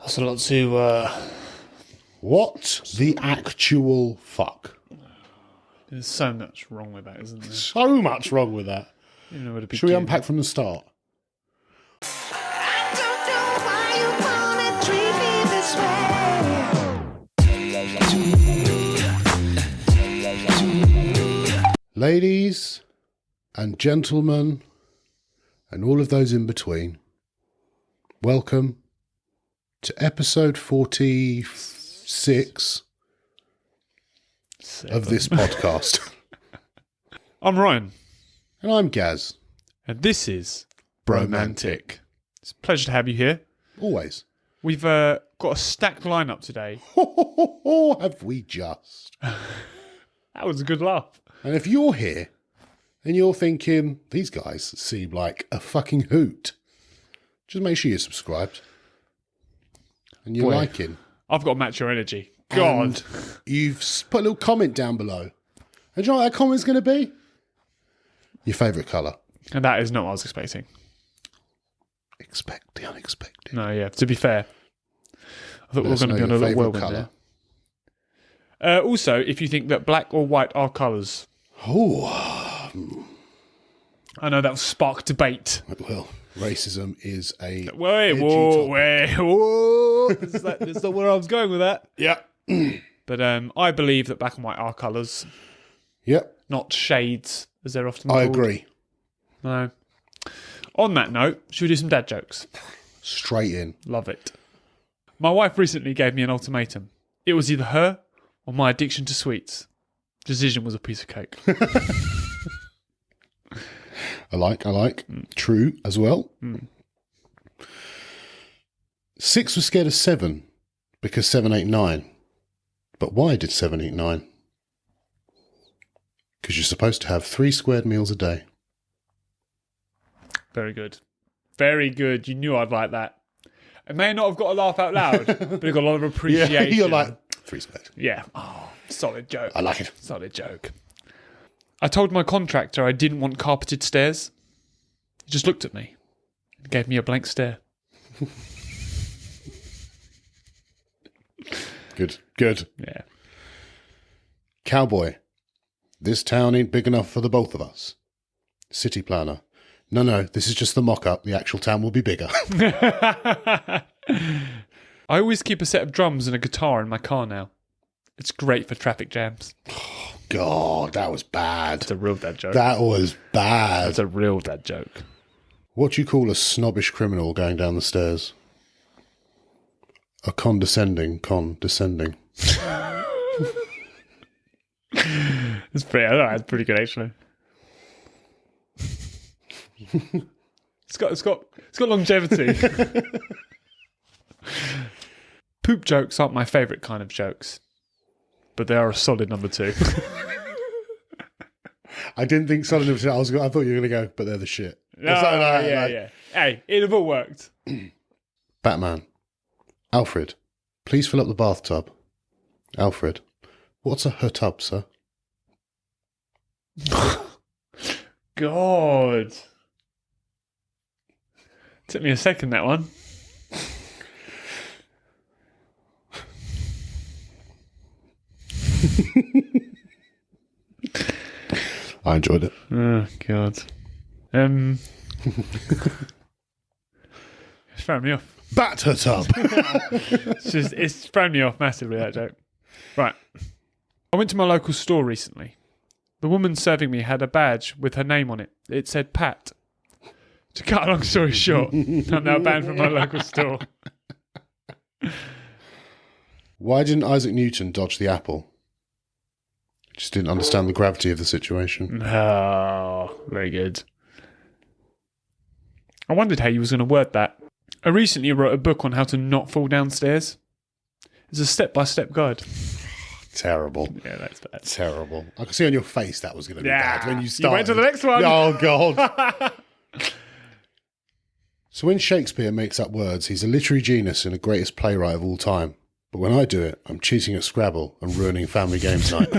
That's a lot to... What the actual fuck? There's so much wrong with that, isn't there? So much wrong with that. You know where to Should we begin. unpack from the start? Ladies and gentlemen, and all of those in between, welcome to episode 46 of this podcast. I'm Ryan. And I'm Gaz. And this is Bromantic. It's a pleasure to have you here. Always. We've got a stacked lineup today. Have we just? That was a good laugh. And if you're here and you're thinking, these guys seem like a fucking hoot, just make sure you're subscribed and you're liking. I've got to match your energy. God. And you've put a little comment down below. And do you know what that comment's going to be? Your favourite colour. And that is not what I was expecting. Expect the unexpected. No, yeah. To be fair, I thought we were Let us going to be know on a your little favourite whirlwind there. Also, if you think that black or white are colours, Oh, I know that will spark debate. well, racism is a Wait, edgy whoa, topic. That's not where I was going with that. Yeah. But I believe that black and white are colours, Yep. not shades, as they're often I called. agree. No. On that note, should we do some dad jokes? Straight in. Love it. My wife recently gave me an ultimatum. It was either her or my addiction to sweets. Decision was a piece of cake. I like. True as well. 6 was scared of 7 because 7 ate 9. But why did 7 eat 9? Because you're supposed to have 3 squared meals a day. Very good. Very good. You knew I'd like that. I may not have got a laugh out loud, but I got a lot of appreciation. Yeah, you're like, 3 squared. Yeah. Oh, solid joke. I like it. Solid joke. I told my contractor I didn't want carpeted stairs. He just looked at me and gave me a blank stare. Good. Yeah. Cowboy. This town ain't big enough for the both of us. City planner. No, this is just the mock-up. The actual town will be bigger. I always keep a set of drums and a guitar in my car now. It's great for traffic jams. God, that was bad. That's a real dad joke. That was bad. That's a real dad joke. What do you call a snobbish criminal going down the stairs? A condescending. It's pretty good actually. It's got longevity. Poop jokes aren't my favourite kind of jokes, but they are a solid number 2. I didn't think solid. I thought you were going to go, but they're the shit. Yeah. Hey, it'd have all worked. Batman. Alfred, please fill up the bathtub. Alfred, what's a tub, sir? God. Took me a second, that one. I enjoyed it. Oh, God. It's thrown me off. Batter tub. It's thrown me off massively, that joke. Right. I went to my local store recently. The woman serving me had a badge with her name on it. It said Pat. To cut a long story short, I'm now banned from my local store. Why didn't Isaac Newton dodge the apple? Just didn't understand the gravity of the situation. Oh, very good. I wondered how you was going to word that. I recently wrote a book on how to not fall downstairs. It's a step-by-step guide. Terrible. Yeah, that's bad. Terrible. I can see on your face that was going to be bad when you started. You went to the next one. Oh, God. So when Shakespeare makes up words, he's a literary genius and the greatest playwright of all time. But when I do it, I'm cheating at Scrabble and ruining family games night.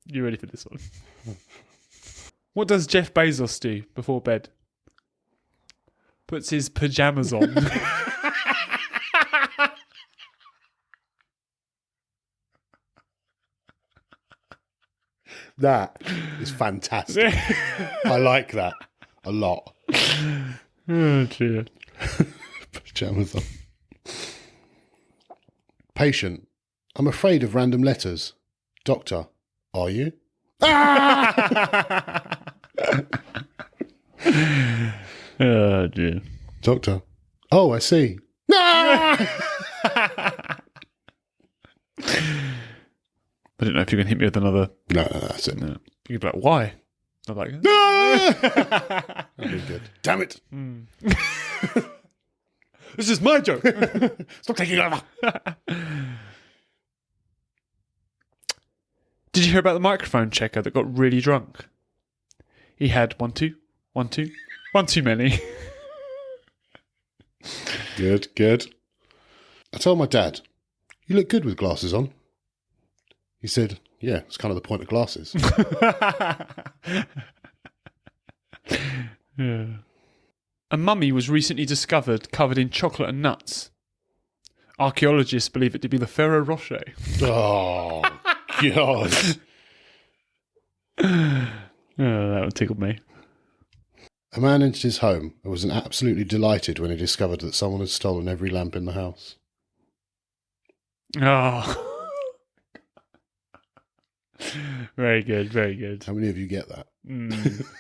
You ready for this one? What does Jeff Bezos do before bed? puts his pyjamas on. That is fantastic. I like that a lot. Oh, dear. Pajamas on. Patient, I'm afraid of random letters. Doctor, are you? Oh, dear. Doctor, oh, I see. I didn't know if you can hit me with another. No, that's it. No. You'd be like, why? I'm like, That'd be good. Damn it. this is my joke. Stop taking over. Did you hear about the microphone checker that got really drunk? He had one too many. Good. I told my dad, you look good with glasses on. He said, yeah, it's kind of the point of glasses. Yeah. A mummy was recently discovered covered in chocolate and nuts. Archaeologists believe it to be the Ferrero Rocher. Oh, God. Oh, that one tickled me. A man entered his home and was absolutely delighted when he discovered that someone had stolen every lamp in the house. Oh. Very good, very good. How many of you get that?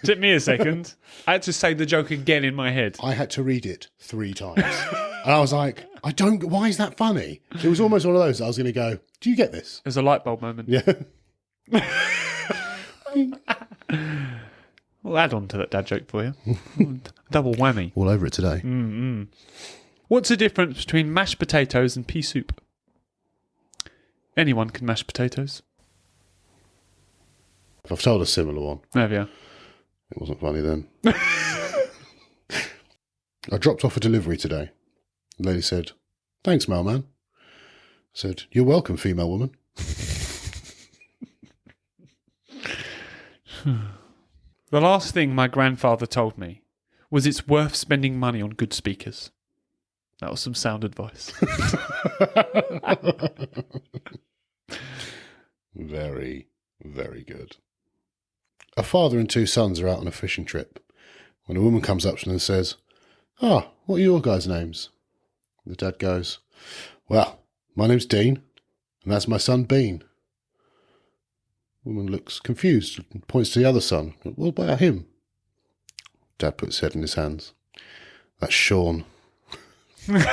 Took me a second. I had to say the joke again in my head. I had to read it 3 times. And I was like, why is that funny? It was almost one of those that I was going to go, do you get this? There's a light bulb moment. Yeah. We'll add on to that dad joke for you. Double whammy. All over it today. What's the difference between mashed potatoes and pea soup? Anyone can mash potatoes. I've told a similar one. There we are. It wasn't funny then. I dropped off a delivery today. The lady said, thanks, mailman. I said, you're welcome, female woman. The last thing my grandfather told me was it's worth spending money on good speakers. That was some sound advice. Very, very good. A father and 2 sons are out on a fishing trip when a woman comes up to them and says, what are your guys' names? The dad goes, well, my name's Dean, and that's my son Bean. The woman looks confused and points to the other son. What about him? Dad puts his head in his hands. That's Sean. Yeah,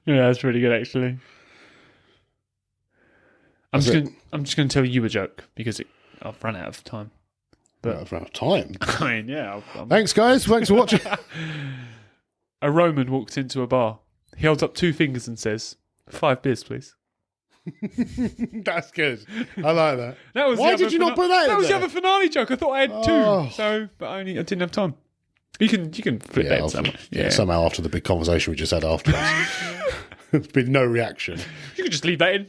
that's really good, actually. I'm just going to tell you a joke because I've run out of time. But I've run out of time. I mean, yeah. Thanks, guys. Thanks for watching. A Roman walks into a bar. He holds up 2 fingers and says, 5 beers, please. That's good. I like that. Why did you not put that in That was there? the other finale joke. I thought I had 2, but I didn't have time. You can flip that in somewhere. Yeah, somehow after the big conversation we just had afterwards. There's been no reaction. You could just leave that in.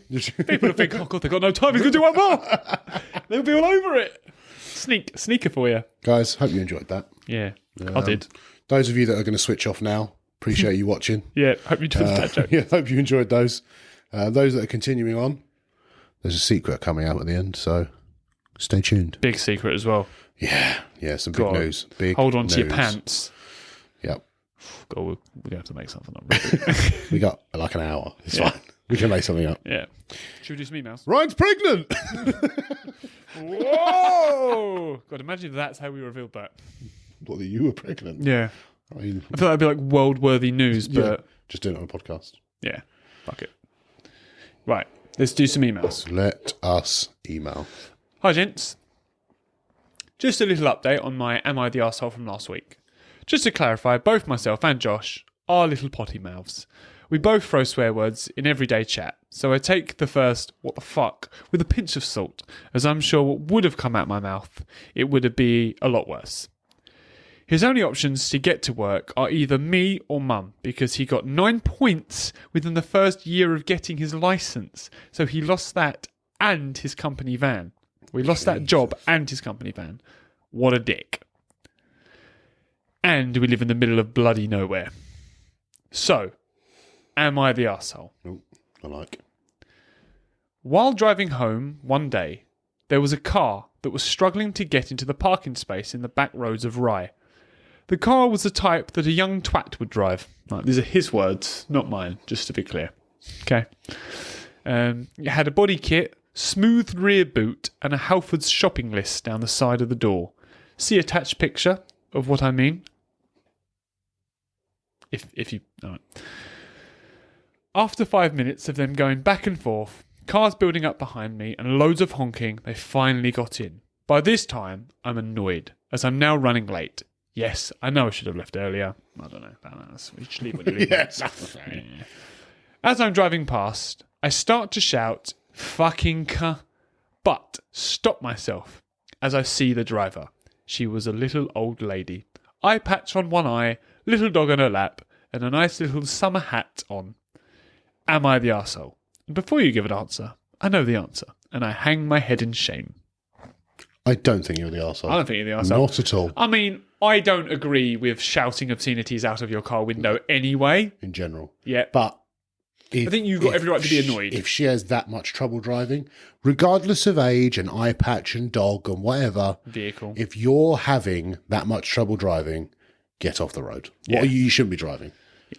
People will think, oh God, they've got no time. He's going to do one more. They'll be all over it. Sneaker for you. Guys, hope you enjoyed that. Yeah, I did. Those of you that are going to switch off now, appreciate you watching. Yeah, hope you enjoyed that joke. Yeah, hope you enjoyed those. Those that are continuing on, there's a secret coming out at the end, so stay tuned. Big secret as well. Yeah, some big news. Hold on to your pants. Yep. God, we're going to have to make something up. We got like an hour. It's fine. We can make something up. Yeah. Should we do some emails? Ryan's pregnant! Whoa! God, imagine that's how we revealed that. What, that you were pregnant? Yeah. I mean, I feel like that'd be like world-worthy news, but... just doing it on a podcast. Yeah. Fuck it. Right. Let's do some emails. Let us email. Hi, gents. Just a little update on my Am I the Arsehole from last week. Just to clarify, both myself and Josh are little potty mouths. We both throw swear words in everyday chat, so I take the first what the fuck with a pinch of salt, as I'm sure what would have come out my mouth, it would be a lot worse. His only options to get to work are either me or Mum, because he got 9 points within the first year of getting his licence, so he lost that and his company van. We lost that job and his company van. What a dick. And we live in the middle of bloody nowhere. So, am I the arsehole? Oh, I like. While driving home one day, there was a car that was struggling to get into the parking space in the back roads of Rye. The car was the type that a young twat would drive. Right, these are his words, not mine, just to be clear. Okay. It had a body kit, smooth rear boot, and a Halfords shopping list down the side of the door. See attached picture of what I mean? If you... All right. After 5 minutes of them going back and forth, cars building up behind me, and loads of honking, they finally got in. By this time, I'm annoyed, as I'm now running late. Yes, I know I should have left earlier. I don't know. We should leave when you leave. Yes. Yeah. As I'm driving past, I start to shout, fucking but stop myself as I see the driver. She was a little old lady. Eye patch on one eye, little dog on her lap, and a nice little summer hat on. Am I the arsehole? And before you give an answer, I know the answer, and I hang my head in shame. I don't think you're the arsehole. I don't think you're the arsehole. Not at all. I mean, I don't agree with shouting obscenities out of your car window anyway. In general. Yeah. But I think you've got every right to be annoyed. If she has that much trouble driving, regardless of age and eye patch and dog and whatever, vehicle. If you're having that much trouble driving, get off the road. Yeah. Well, you shouldn't be driving. Yeah.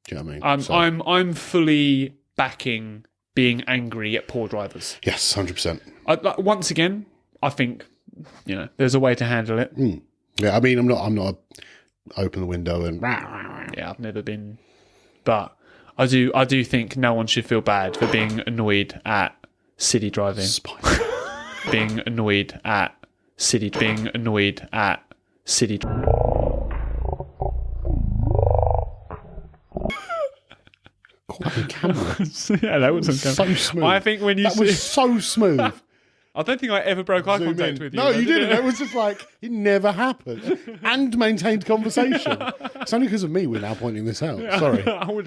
Do you know what I mean? I'm fully backing being angry at poor drivers. Yes, 100%. Once again, I think there's a way to handle it. Yeah, I mean, I'm not open the window and yeah, I've never been, but I do think no one should feel bad for being annoyed at city driving. being annoyed at city. Caught on camera. Yeah, that was so smooth. I think when you was so smooth. I don't think I ever broke eye contact with you. No, you didn't. It was just like, it never happened. And maintained conversation. It's only because of me we're now pointing this out. Sorry.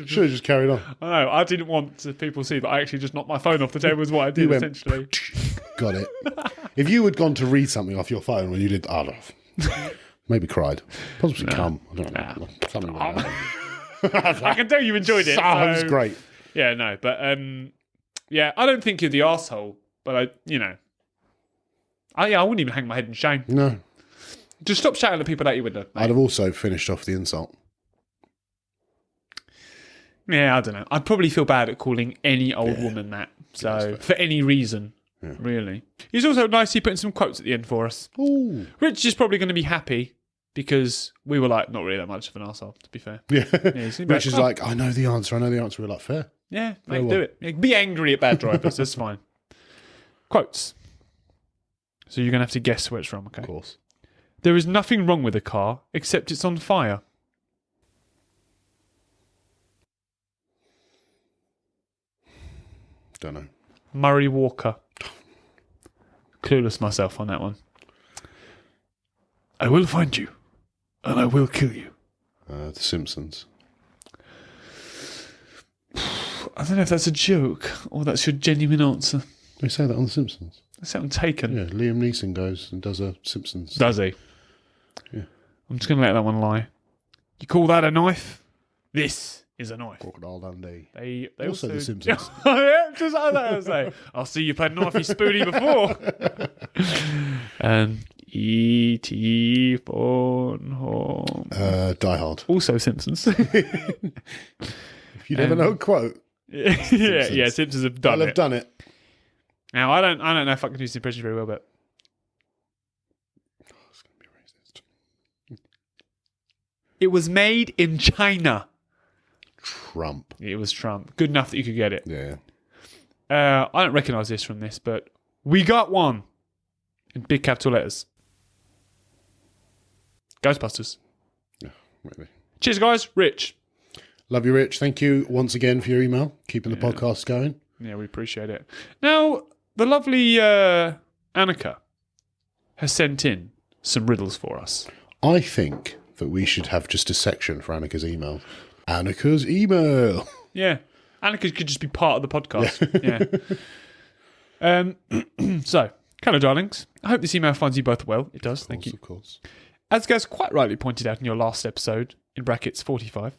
Should have just carried on. I know. I didn't want people to see, but I actually just knocked my phone off the table is what I did, essentially. Got it. If you had gone to read something off your phone when you did, I'd have maybe cried. Possibly come. I don't know. Something like that. I can tell you enjoyed it. It was great. Yeah, no. But, yeah, I don't think you're the arsehole, but I wouldn't even hang my head in shame. No. Just stop shouting at people out your window, mate. I'd have also finished off the insult. Yeah, I don't know. I'd probably feel bad at calling any old woman that. So, for any reason, really. He's also nicely putting some quotes at the end for us. Ooh. Rich is probably going to be happy because we were like, not really that much of an arsehole, to be fair. Yeah. Rich is like, I know the answer. We're like, fair. Yeah, mate, do it. Yeah, be angry at bad drivers. That's fine. Quotes. So you're going to have to guess where it's from, okay? Of course. There is nothing wrong with the car except it's on fire. Don't know. Murray Walker. Clueless myself on that one. I will find you, and I will kill you. The Simpsons. I don't know if that's a joke or that's your genuine answer. They say that on The Simpsons. That sounds taken. Yeah, Liam Neeson goes and does a Simpsons. Does he? Yeah. I'm just going to let that one lie. You call that a knife? This is a knife. Crocodile Dundee. They also The Simpsons. Yeah, just like that. I was like, I'll see you played knifey spoony before. E.T. Born Home. Die Hard. Also Simpsons. If you never know a quote. Simpsons have done it. I'll have done it. Now, I don't know if I can do this impression very well, but... It's going to be racist. It was made in China. Trump. It was Trump. Good enough that you could get it. Yeah. I don't recognise this from this, but we got one. In big capital letters. Ghostbusters. Yeah, maybe. Cheers, guys. Rich. Love you, Rich. Thank you once again for your email. Keeping the podcast going. Yeah, we appreciate it. Now, the lovely Annika has sent in some riddles for us. I think that we should have just a section for Annika's email. Annika's email. Yeah. Annika could just be part of the podcast. Yeah. So, Hello, darlings. I hope this email finds you both well. It does, thank you. Of course. As Gaz quite rightly pointed out in your last episode, in brackets 45,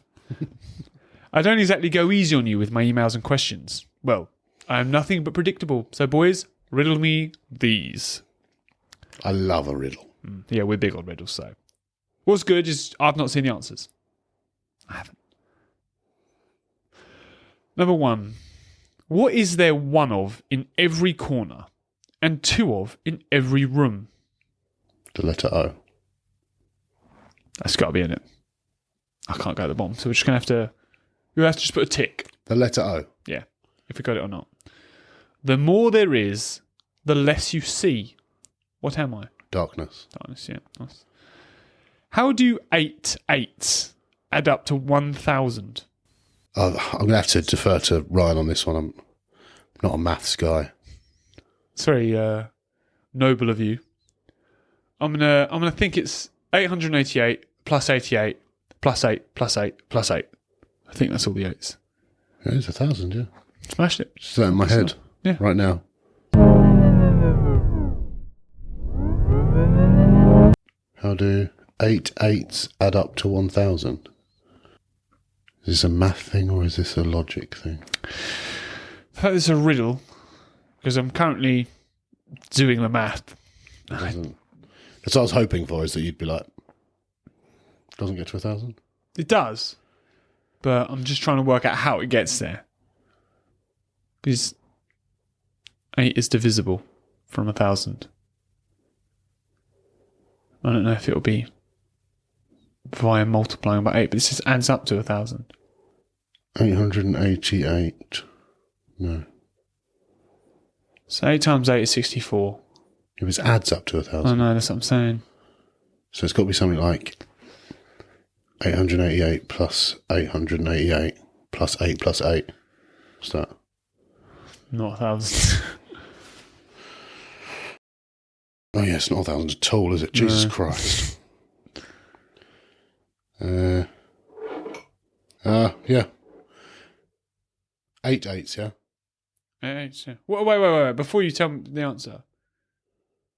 I don't exactly go easy on you with my emails and questions. Well, I am nothing but predictable. So, boys, riddle me these. I love a riddle. Yeah, we're big on riddles, so. What's good is I've not seen the answers. I haven't. Number 1. What is there one of in every corner and two of in every room? The letter O. That's got to be in it. I can't go at the bottom, so we're just going to have to... We'll have to just put a tick. The letter O. Yeah, if we got it or not. The more there is, the less you see. What am I? Darkness. Darkness, yeah. Nice. How do 8 8s add up to 1,000? I'm going to have to defer to Ryan on this one. I'm not a maths guy. It's very noble of you. I'm gonna think it's 888 plus 88 plus 8 plus 8 plus 8. I think that's all the 8s. It is 1,000, yeah. Smashed it. It's that in my head Yeah. right now. How do 8 8s add up to 1,000? Is this a math thing or is this a logic thing? I thought this is a riddle because I'm currently doing the math. That's what I was hoping for, is that you'd be like, doesn't get to 1,000? It does, but I'm just trying to work out how it gets there. Because 8 is divisible from 1,000. I don't know if it'll be via multiplying by 8, but this just adds up to 1,000. 888. No. So 8 times 8 is 64. If it adds up to 1,000. I know, that's what I'm saying. So it's got to be something like 888 plus 888 plus 8 plus 8. What's that? Not 1,000. Oh, yeah, it's not 1,000 at all, is it? Jesus Christ. Yeah. 8 8s, yeah? 8 8s, yeah. Wait. Before you tell me the answer,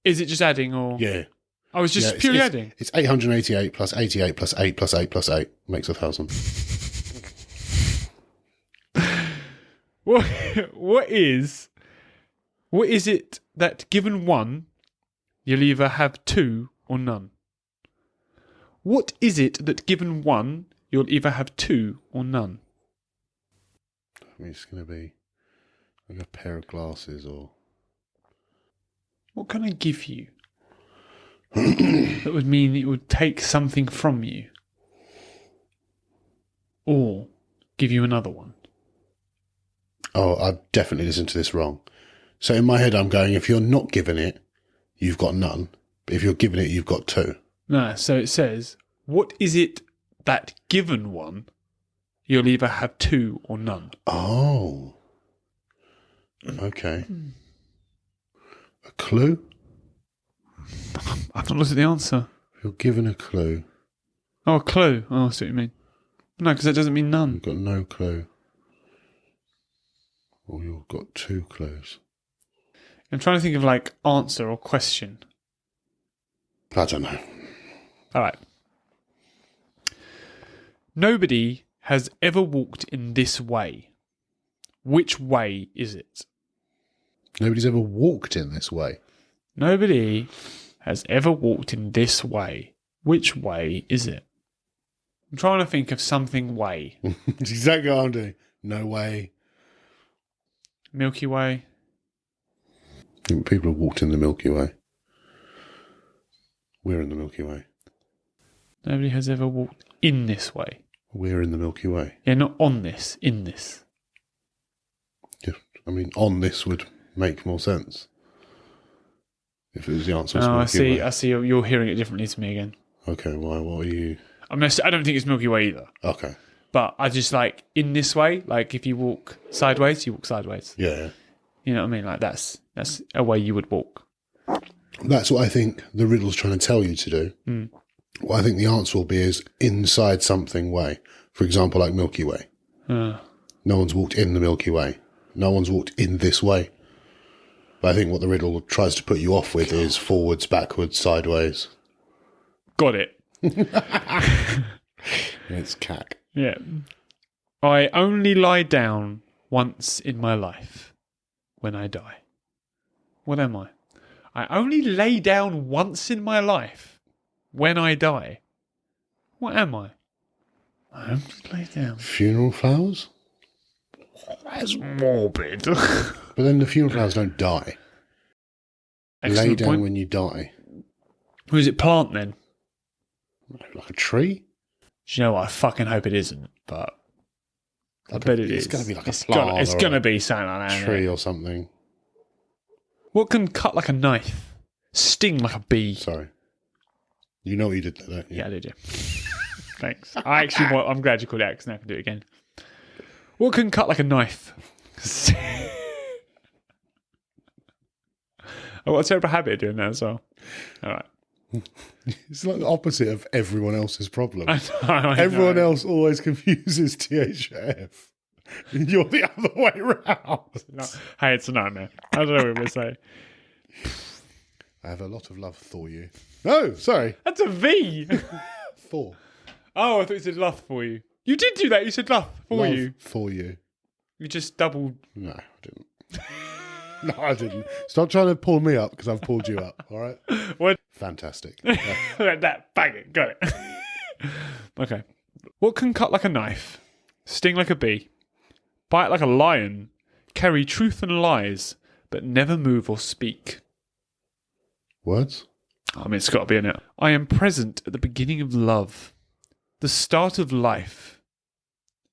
is it just adding or? Yeah. Oh, it's just purely adding. It's 888 plus 88 plus 8 plus 8 plus 8 makes 1,000. What is it that given one, you'll either have two or none? What is it that given one, you'll either have two or none? I mean, it's going to be like a pair of glasses or... What can I give you? That would mean it would take something from you. Or give you another one. Oh, I've definitely listened to this wrong. So in my head, I'm going, if you're not given it, you've got none. But if you're given it, you've got two. No, so it says, what is it that given one, you'll either have two or none? Oh. Okay. A clue? I've not looked at the answer. If you're given a clue. Oh, a clue. Oh, I see what you mean. No, because that doesn't mean none. You've got no clue. Or you've got two clues. I'm trying to think of like answer or question. I don't know. All right. Nobody has ever walked in this way. Which way is it? Nobody's ever walked in this way. Nobody has ever walked in this way. Which way is it? I'm trying to think of something way. It's exactly what I'm doing. No way. Milky Way. People have walked in the Milky Way. We're in the Milky Way. Nobody has ever walked in this way. We're in the Milky Way. Yeah, not on this, in this. Yeah, I mean, on this would make more sense. If it was the answer. Was Milky Way. I see. You're hearing it differently to me again. Okay, why? What are you? I don't think it's Milky Way either. Okay. But I just like in this way, like if you walk sideways, you walk sideways. Yeah. You know what I mean? Like that's a way you would walk. That's what I think the riddle's trying to tell you to do. Mm. What I think the answer will be is inside something way. For example, like Milky Way. No one's walked in the Milky Way. No one's walked in this way. But I think what the riddle tries to put you off with is forwards, backwards, sideways. Got it. It's cack. Yeah. I only lie down once in my life when I die. What am I? I only lay down once in my life when I die. What am I? I only lay down. Funeral flowers? That's morbid. But then the funeral flowers don't die. Excellent Lay down point. when you die. Who is it plant then? Like a tree? Do you know what? I fucking hope it isn't, but I bet it is. It's going to be like a plant It's or going to a be something like that. tree isn't it? or something. What can cut like a knife, sting like a bee? Sorry. You know what you did there, don't you? Yeah, I did, yeah. Thanks. I'm glad you called it out because now I can do it again. What can cut like a knife? I've got a terrible habit of doing that as well. All right. It's like the opposite of everyone else's problem. I know. Everyone else always confuses THF. And you're the other way around. No. Hey, it's a nightmare. I don't know what I'm going to say. I have a lot of love for you. No, sorry. That's a V. For. Oh, I thought you said love for you. You did do that. You said love for Love you. For you. You just doubled. No, I didn't. No, I didn't. Stop trying to pull me up because I've pulled you up. All right? What? Fantastic. Like that. Bang it. Got it. Okay. What can cut like a knife, sting like a bee, bite like a lion, carry truth and lies, but never move or speak? Words? I mean, it's got to be in it. I am present at the beginning of love, the start of life,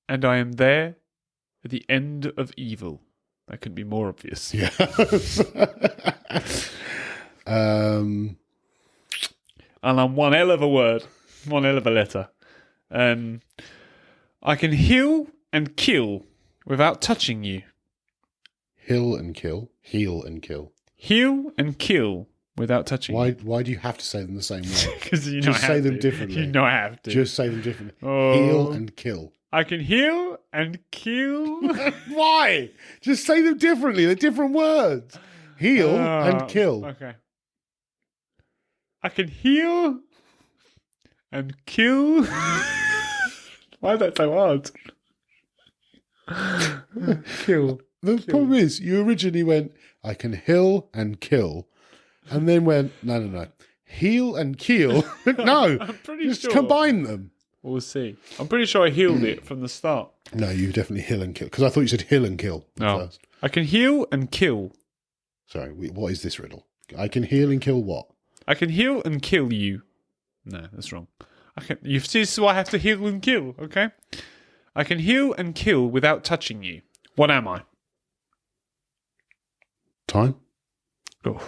and I am there at the end of evil. That couldn't be more obvious. Yeah. And I'm one hell of a word, one hell of a letter. I can heal and kill without touching you. Heal and kill. Heal and kill. Heal and kill without touching you. Why do you have to say them the same way? Because you know Just I have say them to. differently. You know I have to. Just say them differently. Oh. Heal and kill. I can heal and kill. Why? Just say them differently. They're different words. Heal and kill. Okay. I can heal and kill. Why is that so hard? Kill. The problem is, you originally went, I can heal and kill, and then went, no. Heal and kill. No, I'm pretty just sure. combine them. We'll see. I'm pretty sure I healed it from the start. No, you definitely heal and kill. Because I thought you said heal and kill first. I can heal and kill. Sorry, what is this riddle? I can heal and kill what? I can heal and kill you. No, that's wrong. You see, this is why I have to heal and kill, okay? I can heal and kill without touching you. What am I? Time? Oh.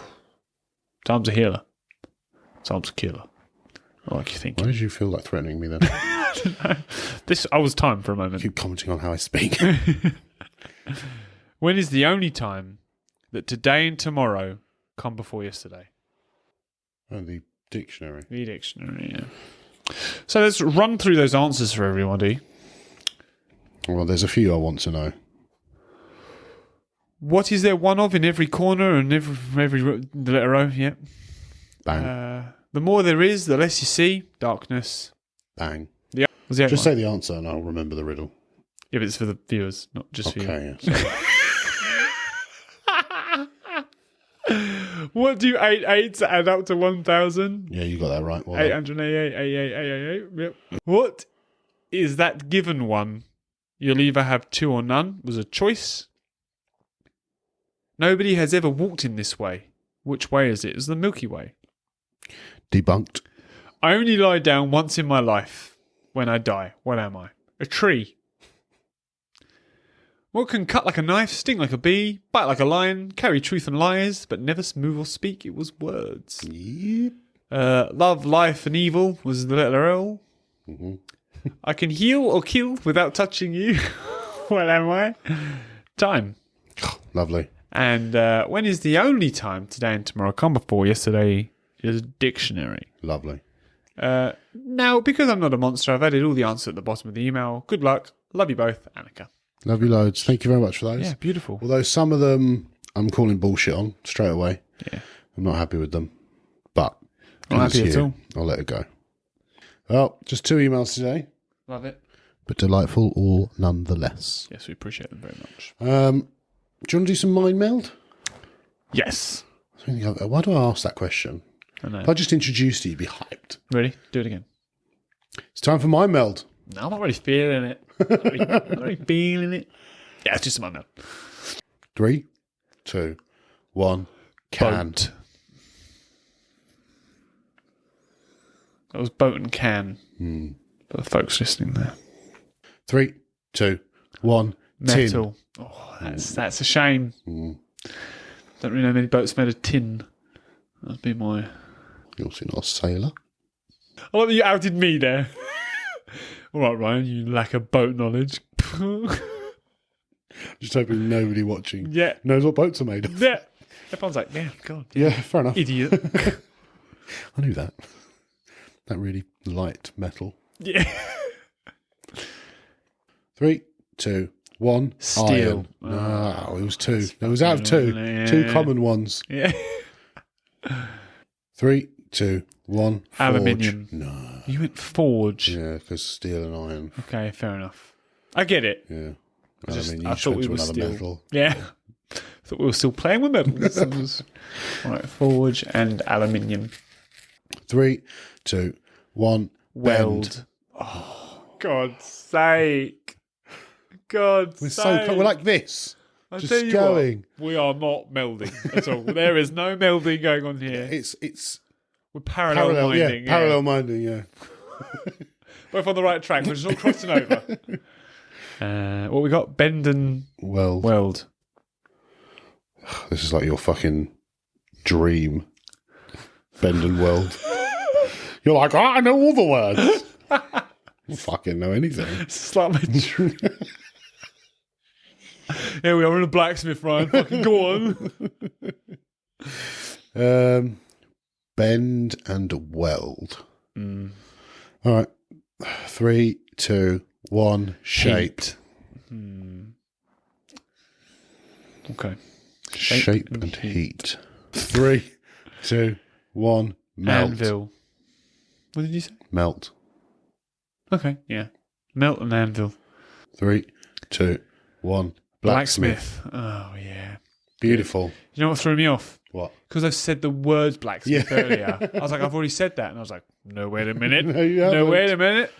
Time's a healer. Time's a killer. I like you thinking. Why did you feel like threatening me then? I was time for a moment. Keep commenting on how I speak. When is the only time that today and tomorrow come before yesterday? Oh, the dictionary. The dictionary, yeah. So let's run through those answers for everybody. Well, there's a few I want to know. What is there one of in every corner and every the letter O? Yep. Bang. The more there is, the less you see. Darkness. Bang. Yeah. Just say the answer and I'll remember the riddle. Yeah, but it's for the viewers, not just for you. Okay, yeah. What do 8 8s add up to 1,000? Yeah, you got that right. Well, 888. Yep. What is that given one? You'll either have two or none. Was a choice. Nobody has ever walked in this way. Which way is it? It's the Milky Way. Debunked. I only lie down once in my life. When I die, what am I? A tree. What can cut like a knife, sting like a bee, bite like a lion, carry truth and lies, but never move or speak? It was words. Yep. Love, life, and evil was the letter L. Mm-hmm. I can heal or kill without touching you. What am I? Time. Lovely. And when is the only time today and tomorrow come before yesterday is dictionary. Lovely. Now, because I'm not a monster, I've added all the answers at the bottom of the email. Good luck. Love you both, Annika. Love you loads. Thank you very much for those. Yeah, beautiful. Although some of them I'm calling bullshit on straight away. Yeah. I'm not happy with them. But Not happy at all. I'll let it go. Well, just 2 emails today. Love it. But delightful all nonetheless. Yes, we appreciate them very much. Do you want to do some mind meld? Yes. Why do I ask that question? I know. If I just introduced you, you'd be hyped. Ready? Do it again. It's time for mind meld. No, I'm not really feeling it. Not really feeling it. Yeah, it's just a mind meld. 3, 2, 1. Can. Boat. That was boat and can. For the folks listening there. 3, 2, 1. Metal. Oh, that's a shame. Don't really know many boats made of tin. That'd be my... You're obviously not a sailor. I like that you outed me there. All right, Ryan, you lack of boat knowledge. Just hoping nobody watching Yeah. knows what boats are made of. Yeah. Everyone's like, yeah, God. Yeah, fair enough. Idiot. I knew that. That really light metal. Yeah. 3, 2, 1. Steel. Iron. No, it was 2. It was out of 2. Yeah. 2 common ones. Yeah. 3, 2, 1. Forge. Aluminium. No. You went forge. Yeah, because steel and iron. Okay, fair enough. I get it. Yeah. I thought we were another still... metal. Yeah. I thought we were still playing with metals. Right, forge and aluminium. 3, 2, 1. Weld. Bend. Oh, God's sake. God's We're sake. so we're like this. I just tell you going. what, we are not melding at all. There is no melding going on here. It's We're parallel minding. Yeah, parallel minding, yeah. Both on the right track, we're just not crossing over. What we got? Bend and weld. This is like your fucking dream. Bend and weld. You're like, I know all the words. I don't fucking know anything. It's like my dream. Here we are in a blacksmith, Ryan. Fucking go on. Bend and weld. All right. 3, 2, 1. Shaped. Okay. Shape and heat. 3, 2, 1. Melt. Anvil. What did you say? Melt. Okay, yeah. Melt and anvil. 3, 2, 1. Blacksmith. Oh, yeah. Beautiful. You know what threw me off? What? Because I've said the word blacksmith earlier. I was like, I've already said that. And I was like, no, wait a minute. No, you haven't. wait a minute.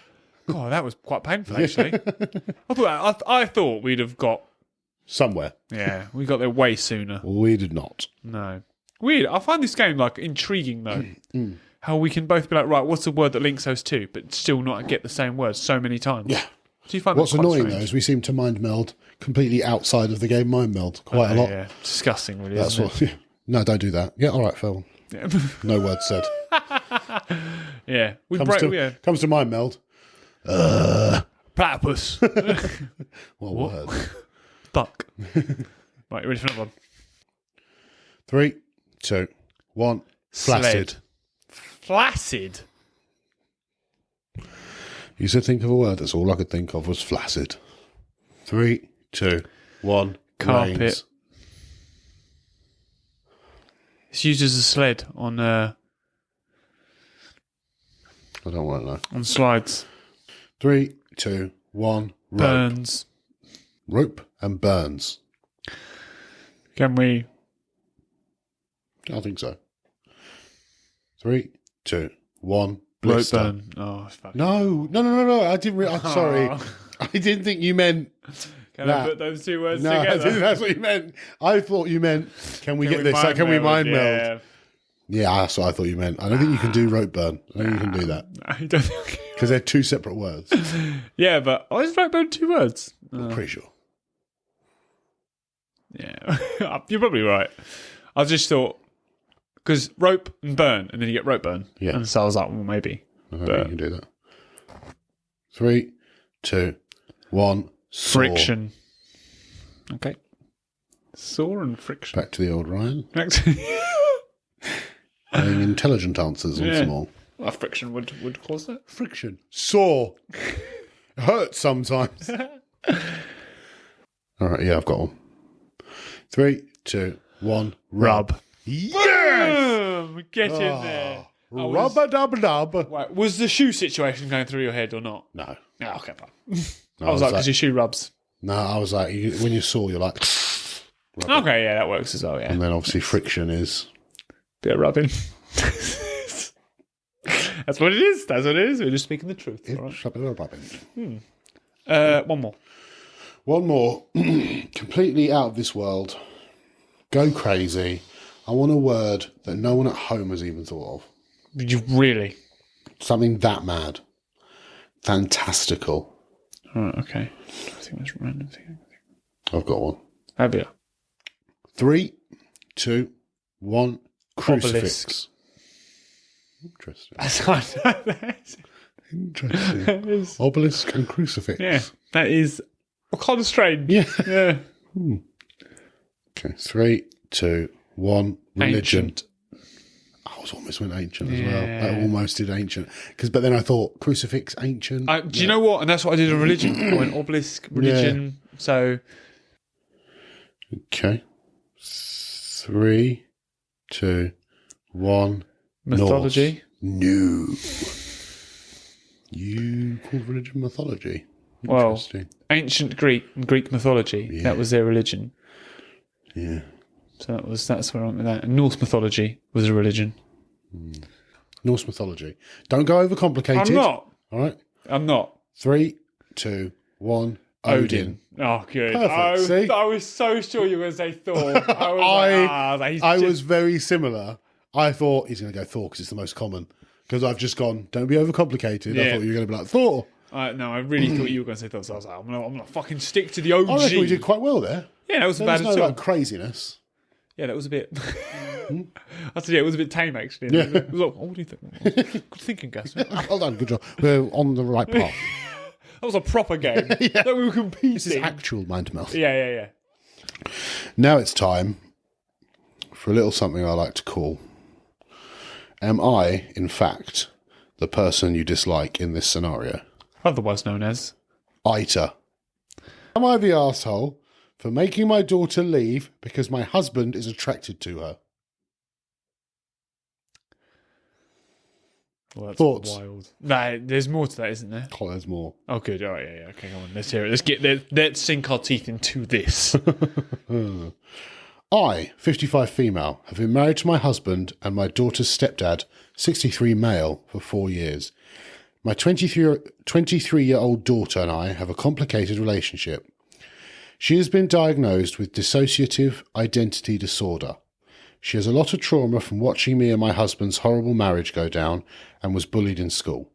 God, that was quite painful, actually. I thought we'd have got... Somewhere. Yeah, we got there way sooner. We did not. No. Weird. I find this game, like, intriguing, though. How we can both be like, right, what's the word that links those two, but still not get the same word so many times. Yeah. Do you find What's that quite annoying, strange? though, is we seem to mind meld completely outside of the game mind meld quite a lot. Yeah, disgusting, really. That's isn't what. Yeah. No, don't do that. Yeah, all right, Phil. it? No word said. Yeah. We Comes to mind meld. Platypus. What word? Fuck. Right, you ready for another one? 3, 2, 1. Flaccid. Sled. Flaccid? You said think of a word. That's all I could think of was flaccid. 3, 2, 1. Carpet. Rains. It's used as a sled on I don't want to know. on slides. 3, 2, 1. Rope. Burns. Rope and burns. Can we... I think so. 3, 2, 1. Blister. Rope burn. Oh, fuck. No. I didn't. I'm sorry. I didn't think you meant. Can I put those two words No, I together? didn't. That's what you meant. I thought you meant. Can we get this? Can we mind meld? Yeah, that's what I thought you meant. I don't think you can do rope burn. I don't think you can do that I don't think... because they're 2 separate words. Yeah, but I was rope burn 2 words. I'm pretty sure. Yeah, you're probably right. I just thought because rope and burn, and then you get rope burn. Yeah. And so I was like, well, maybe. I don't think you can do that. 3, 2, 1. Saw. Friction. Okay. Saw and friction. Back to the old Ryan. Actually, Having intelligent answers on small. well, friction would cause that. Friction. Saw. Hurts sometimes. All right, yeah, I've got one. 3, 2, 1, Rub. Yes! Boom! Get in there. Rub-a-dub-dub. Right, was the shoe situation going through your head or not? No. Oh, okay, fine. No, I was like, because your shoe rubs. No, I was like, when you saw, you're like... rub it. Okay, yeah, that works as well, yeah. And then obviously friction is... Bit of rubbing. That's what it is. That's what it is. We're just speaking the truth. All right. One more. One more. Completely out of this world. Go crazy. I want a word that no one at home has even thought of. You really? Something that mad. Fantastical. All right, okay. I think that's a random thing. I've got one. Have you? 3, 2, 1. Crucifix. Obelisk. Interesting. Obelisk and crucifix. Yeah, that is kind of strange. Yeah. Yeah. Okay, 3, 2, 1. Religion. Ancient. I was almost went ancient as well. I almost did ancient. But then I thought, crucifix, ancient. Do you know what? And that's what I did in religion. I went obelisk, religion. Yeah. So. Okay. 3, 2, 1. Mythology. No. You called religion mythology. Well, ancient Greek mythology. Yeah. That was their religion. Yeah. So that's where I went with that. And Norse mythology was a religion. Norse mythology. Don't go overcomplicated. I'm not. All right. I'm not. 3, 2, 1. Odin. Oh, good. Perfect. I was so sure you were going to say Thor. I was very similar. I thought he's going to go Thor because it's the most common. Because I've just gone, don't be overcomplicated. Yeah. I thought you were going to be like, Thor. No, I really thought you were going to say Thor. So I was like, I'm going to fucking stick to the OG. I reckon we did quite well there. Yeah, that was there bad was as no well. like craziness. Yeah, that was a bit... I said, yeah, it was a bit tame, actually. Yeah. It was like, what do you think? Good thinking, Gaz. Well done, good job. We're on the right path. That was a proper game. Yeah. That we were competing. This is actual mind to mouth. Yeah. Now it's time for a little something I like to call, am I, in fact, the person you dislike in this scenario? Otherwise known as... Iter. Am I the arsehole for making my daughter leave because my husband is attracted to her? Well, that's Thoughts? wild. No, there's more to that, isn't there? Oh, there's more. Oh, good. All right, yeah. Okay, come on. Let's hear it. Let's sink our teeth into this. I, 55 female, have been married to my husband and my daughter's stepdad, 63 male, for 4 years. My 23-year-old daughter and I have a complicated relationship. She has been diagnosed with dissociative identity disorder. She has a lot of trauma from watching me and my husband's horrible marriage go down and was bullied in school.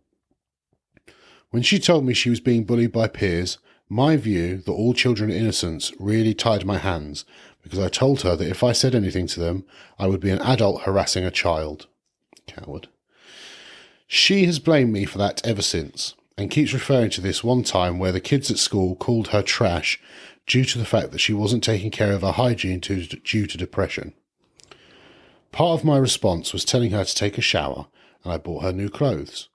When she told me she was being bullied by peers, my view that all children are innocents really tied my hands because I told her that if I said anything to them, I would be an adult harassing a child. Coward. She has blamed me for that ever since and keeps referring to this one time where the kids at school called her trash due to the fact that she wasn't taking care of her hygiene due to depression. Part of my response was telling her to take a shower, and I bought her new clothes.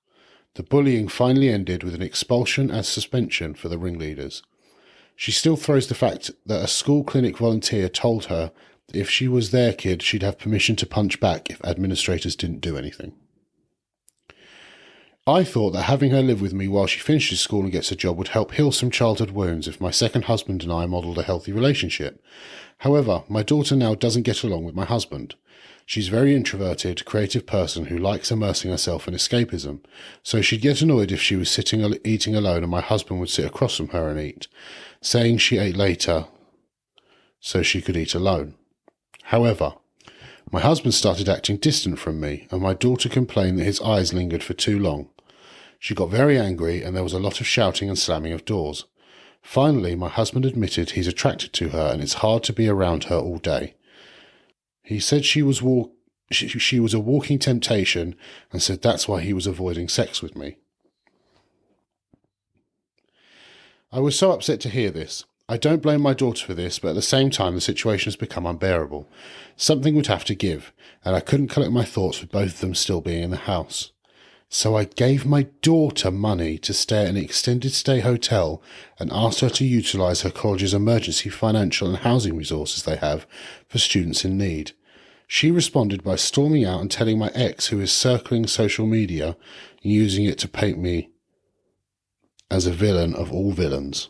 The bullying finally ended with an expulsion and suspension for the ringleaders. She still throws the fact that a school clinic volunteer told her that if she was their kid, she'd have permission to punch back if administrators didn't do anything. I thought that having her live with me while she finishes school and gets a job would help heal some childhood wounds if my second husband and I modelled a healthy relationship. However, my daughter now doesn't get along with my husband. She's a very introverted, creative person who likes immersing herself in escapism, so she'd get annoyed if she was eating alone and my husband would sit across from her and eat, saying she ate later so she could eat alone. However, my husband started acting distant from me and my daughter complained that his eyes lingered for too long. She got very angry and there was a lot of shouting and slamming of doors. Finally, my husband admitted he's attracted to her and it's hard to be around her all day. He said she was a walking temptation and said that's why he was avoiding sex with me. I was so upset to hear this. I don't blame my daughter for this, but at the same time the situation has become unbearable. Something would have to give, and I couldn't collect my thoughts with both of them still being in the house. So I gave my daughter money to stay at an extended stay hotel and asked her to utilise her college's emergency financial and housing resources they have for students in need. She responded by storming out and telling my ex, who is circling social media, and using it to paint me as a villain of all villains.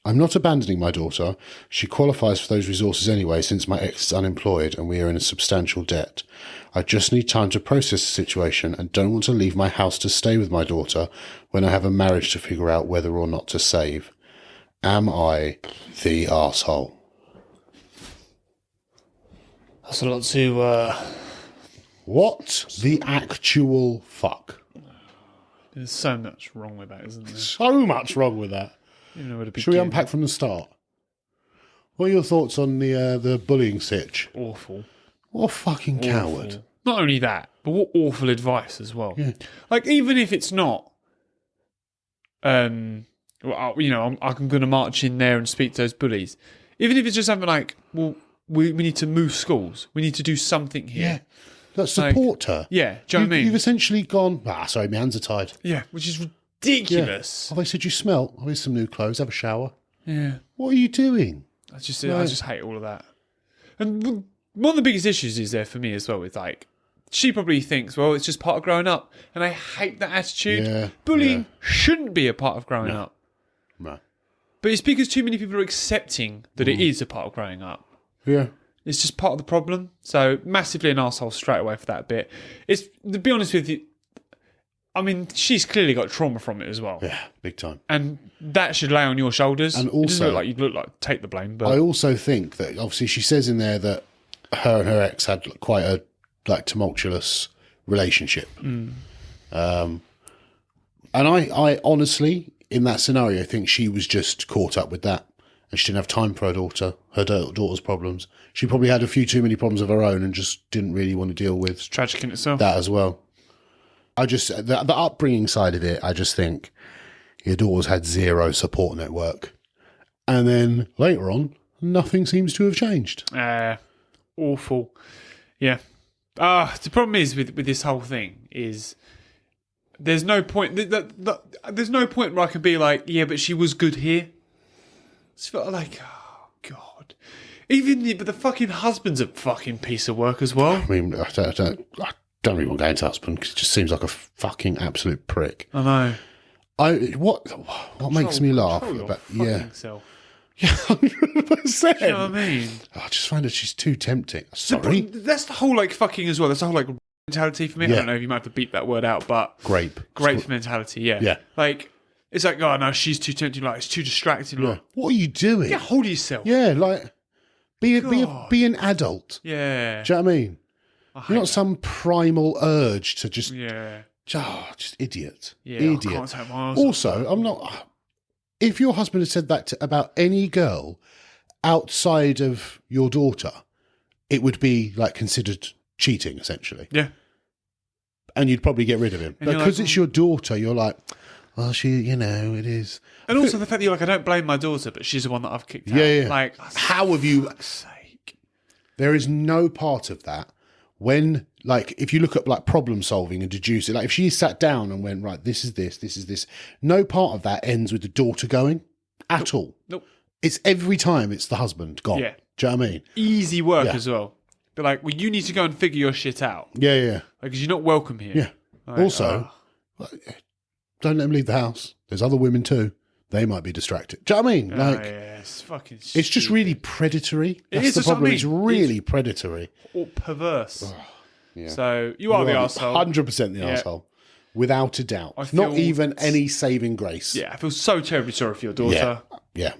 I'm not abandoning my daughter. She qualifies for those resources anyway, since my ex is unemployed and we are in a substantial debt. I just need time to process the situation and don't want to leave my house to stay with my daughter when I have a marriage to figure out whether or not to save. Am I the arsehole? That's a lot to... What the actual fuck? There's so much wrong with that, isn't there? So much wrong with that. You know where to Should we begin. unpack from the start? What are your thoughts on the bullying sitch? Awful. What a fucking coward. Awful. Not only that, but what awful advice as well. Yeah. Like, even if it's not, I'm going to march in there and speak to those bullies. Even if it's just something like, well, we need to move schools. We need to do something here. Yeah. Let's support her. Yeah, do you know what I mean? You've essentially gone, sorry, my hands are tied. Yeah, which is ridiculous. Yeah. Have I said you smell? Here's some new clothes. Have a shower. Yeah. What are you doing? I just hate all of that. And one of the biggest issues is there for me as well with, like, she probably thinks, well, it's just part of growing up. And I hate that attitude. Yeah, Bullying shouldn't be a part of growing up. No. But it's because too many people are accepting that it is a part of growing up. Yeah. It's just part of the problem. So massively an arsehole straight away for that bit. It's, to be honest with you, I mean, she's clearly got trauma from it as well. Yeah, big time. And that should lay on your shoulders. And It doesn't also, look like you look like take the blame. But I also think that obviously she says in there that her and her ex had quite a tumultuous relationship. And I honestly, in that scenario, think she was just caught up with that. And she didn't have time for her daughter's problems. She probably had a few too many problems of her own and just didn't really want to deal with it's tragic in itself. that as well. The upbringing side of it, I just think your daughter's had zero support network. And then later on, nothing seems to have changed. Awful. Yeah. The problem is with this whole thing is there's no point. There's no point where I can be like, yeah, but she was good here. It's felt like, oh God. But the fucking husband's a fucking piece of work as well. I mean, I don't really want to go into husband because it just seems like a fucking absolute prick. I know. What makes me laugh Control your about fucking self. Yeah, 100%. You know what I mean? I just find that she's too tempting. Sorry. That's the whole like fucking as well. That's the whole like mentality for me. Yeah. I don't know if you might have to beep that word out, but Grape mentality. Yeah. Yeah. Like it's like, oh no, she's too tempting. Like it's too distracting. Like, What are you doing? get hold of yourself. Yeah, like be an adult. Yeah. Do you know what I mean? I hate You're not that. some primal urge to just Yeah. just idiot. Yeah. Idiot. I can't take my eyes Also, I'm not. If your husband had said that about any girl outside of your daughter, it would be like considered cheating, essentially. Yeah. And you'd probably get rid of him. And you're Because like, it's your daughter, you're like, well, it is. And also the fact that you're like, I don't blame my daughter, but she's the one that I've kicked out. Yeah. Like, How have you? fuck's sake. There is no part of that when, like, if you look at like problem solving and deduce it, like if she sat down and went, right, this is this, no part of that ends with the daughter going at all. Nope. It's every time it's the husband gone. Yeah. Do you know what I mean? Easy work Yeah. as well. But like, well, you need to go and figure your shit out. Yeah. Like, because you're not welcome here. Yeah. Like, Also, don't let them leave the house. There's other women too. They might be distracted. Do you know what I mean? Like, yeah, it's fucking it's just stupid. really predatory. That's is, the that's what I problem. mean. It's really predatory. Or perverse. Yeah. So you are the arsehole. 100% the Yeah. arsehole. Without a doubt. I feel Not even any saving grace. Yeah, I feel so terribly sorry for your daughter. Yeah.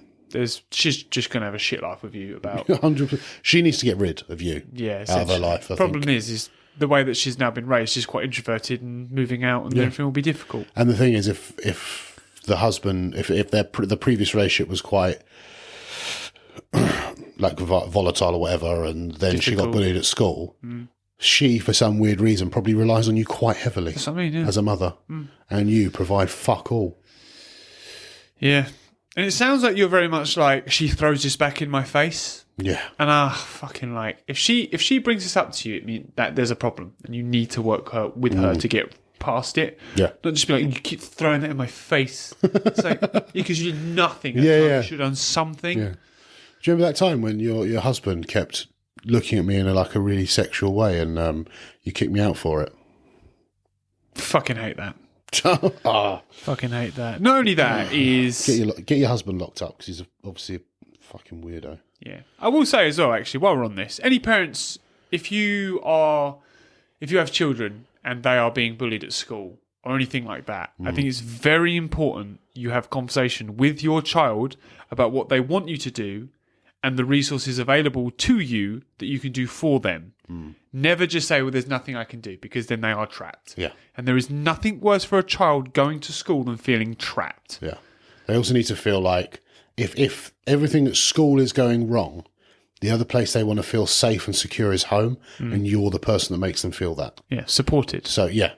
She's just going to have a shit life with you about. 100%. She needs to get rid of you. Yeah, out of her life. The problem is the way that she's now been raised. She's quite introverted, and moving out and everything will be difficult. And the thing is, if the husband, if the previous relationship was quite like volatile or whatever, and then she got Difficult. bullied at school, she, for some weird reason, probably relies on you quite heavily That's what I mean. Yeah. as a mother, and you provide fuck all. Yeah. And it sounds like you're very much like, she throws this back in my face. Yeah, And fucking like, if she brings this up to you, it means that there's a problem and you need to work with her to get past it. Yeah. Not just be like, you keep throwing that in my face. It's like, because you did nothing. Yeah. You should have done something. Yeah. Do you remember that time when your husband kept looking at me in a really sexual way and you kicked me out for it? Fucking hate that. Ah. Fucking hate that. Not only that is... Get your husband locked up because he's obviously a fucking weirdo. Yeah. I will say as well, actually, while we're on this, any parents, if you have children and they are being bullied at school or anything like that, I think it's very important you have conversation with your child about what they want you to do and the resources available to you that you can do for them. Never just say, well, there's nothing I can do, because then they are trapped. Yeah. And there is nothing worse for a child going to school than feeling trapped. Yeah. They also need to feel like if everything at school is going wrong, the other place they want to feel safe and secure is home, and you're the person that makes them feel that. Yeah, supported. So, yeah.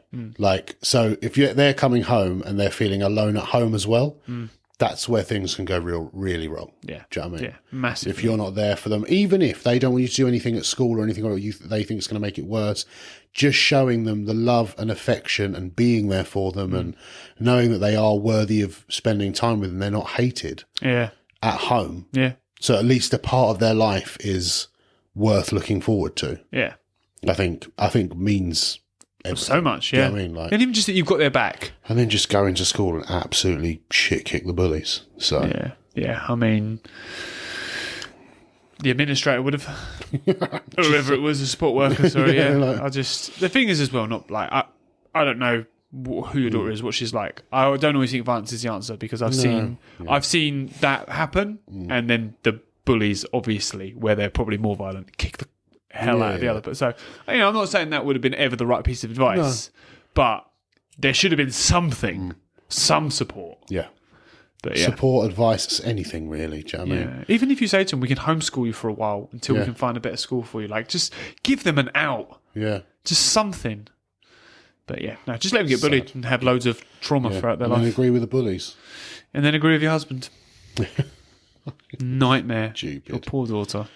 So if they're coming home and they're feeling alone at home as well, that's where things can go really wrong. Yeah. Do you know what I mean? Yeah, massively. If you're not there for them, even if they don't want you to do anything at school or anything they think is going to make it worse, just showing them the love and affection and being there for them and knowing that they are worthy of spending time with them, they're not hated at home. Yeah. So at least a part of their life is worth looking forward to. Yeah. I think means everything. So much, Do you yeah. know what I mean? And even just that you've got their back. And then just go into school and absolutely shit kick the bullies. So Yeah. I mean, the administrator would have, whoever it was, a support worker. Sorry, the thing is as well, not like I don't know who your daughter is, what she's like. I don't always think violence is the answer, because I've seen that happen, and then the bullies, obviously, where they're probably more violent, kick the hell out of the other. But so, I'm not saying that would have been ever the right piece of advice, but there should have been something, some support. Yeah. But support, advice, anything really. Do you know what I mean? Even if you say to them, we can homeschool you for a while until we can find a better school for you. Like, just give them an out. Yeah. Just something. But just let them get bullied and have loads of trauma throughout their life. And agree with the bullies. And then agree with your husband. Nightmare. Stupid. Your poor daughter.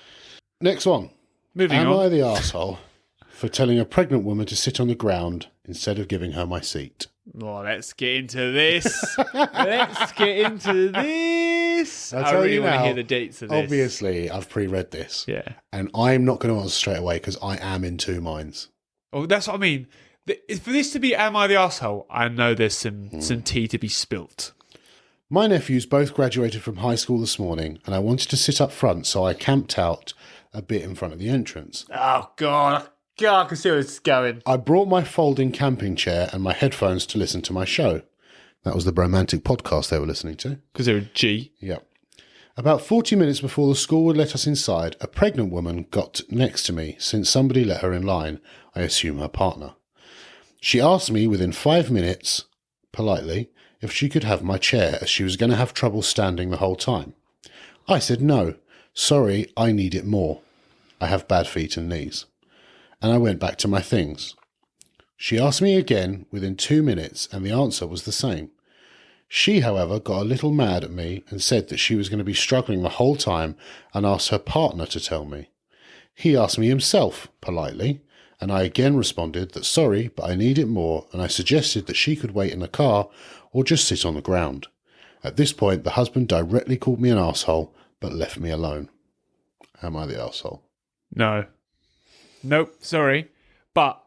Next one. Moving on. Am I the arsehole for telling a pregnant woman to sit on the ground instead of giving her my seat? Oh, let's get into this. Let's get into this. I really want to hear the dates of this. Obviously, I've pre-read this. Yeah. And I'm not going to answer straight away because I am in two minds. Oh, that's what I mean. For this to be Am I the Arsehole, I know there's some tea to be spilt. My nephews both graduated from high school this morning, and I wanted to sit up front, so I camped out a bit in front of the entrance. Oh, God, I can see where it's going. I brought my folding camping chair and my headphones to listen to my show. That was the Bromantic Podcast they were listening to. Because they're a G. Yep. About 40 minutes before the school would let us inside, a pregnant woman got next to me since somebody let her in line, I assume her partner. She asked me within 5 minutes, politely, if she could have my chair, as she was going to have trouble standing the whole time. I said no. Sorry, I need it more. I have bad feet and knees. And I went back to my things. She asked me again within 2 minutes, and the answer was the same. She, however, got a little mad at me and said that she was going to be struggling the whole time and asked her partner to tell me. He asked me himself, politely, and I again responded that sorry, but I need it more, and I suggested that she could wait in the car or just sit on the ground. At this point, the husband directly called me an arsehole, but left me alone. Am I the arsehole? No. Nope, sorry. But